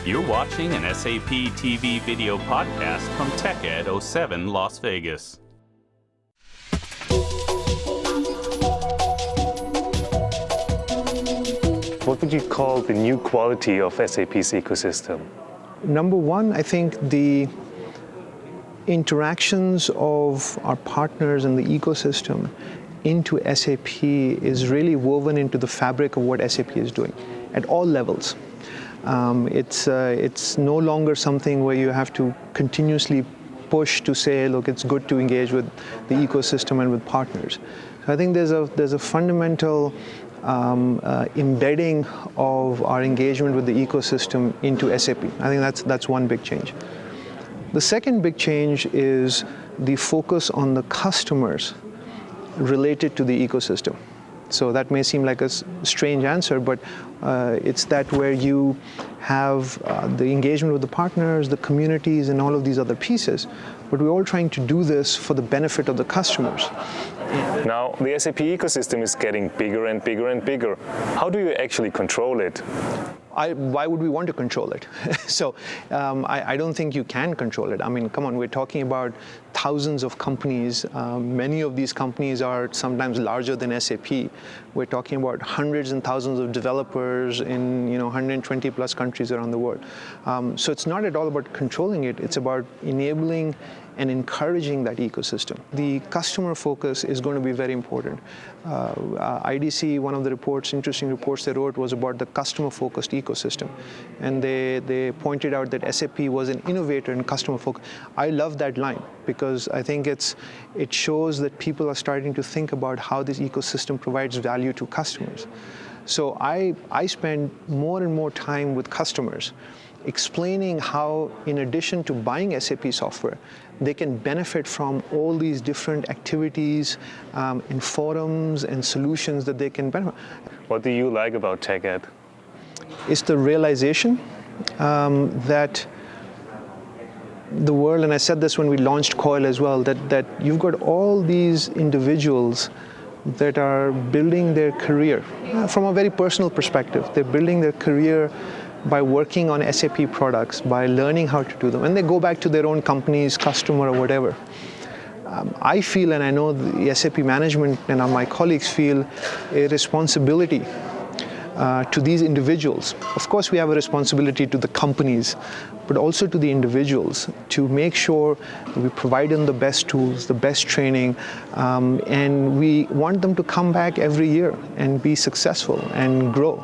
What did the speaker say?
You're watching an SAP TV video podcast from TechEd 07 Las Vegas. What would you call the new quality of SAP's ecosystem? Number one, I think the interactions of our partners in the ecosystem into SAP is really woven into the fabric of what SAP is doing at all levels. It's no longer something where you have to continuously push to say, look, it's good to engage with the ecosystem and with partners. So I think there's a fundamental embedding of our engagement with the ecosystem into SAP. I think that's one big change. The second big change is the focus on the customers related to the ecosystem. So that may seem like a strange answer, but it's that where you have the engagement with the partners, the communities, and all of these other pieces. But we're all trying to do this for the benefit of the customers. Now, the SAP ecosystem is getting bigger and bigger and bigger. How do you actually control it? Why would we want to control it? So I don't think you can control it. I mean, come on, we're talking about thousands of companies. Many of these companies are sometimes larger than SAP. We're talking about hundreds and thousands of developers in 120 plus countries around the world. So it's not at all about controlling it. It's about enabling and encouraging that ecosystem. The customer focus is going to be very important. IDC, one of the interesting reports they wrote was about the customer-focused ecosystem. And they pointed out that SAP was an innovator in customer focus. I love that line because I think it shows that people are starting to think about how this ecosystem provides value to customers. So I spend more and more time with customers explaining how, in addition to buying SAP software, they can benefit from all these different activities and forums and solutions that they can benefit. What do you like about TechEd? It's the realization that the world, and I said this when we launched Coil as well, that you've got all these individuals that are building their career from a very personal perspective. They're building their career by working on SAP products, by learning how to do them, and they go back to their own company's customer or whatever. I feel, and I know the SAP management and my colleagues feel, a responsibility to these individuals. Of course, we have a responsibility to the companies, but also to the individuals to make sure that we provide them the best tools, the best training, and we want them to come back every year and be successful and grow.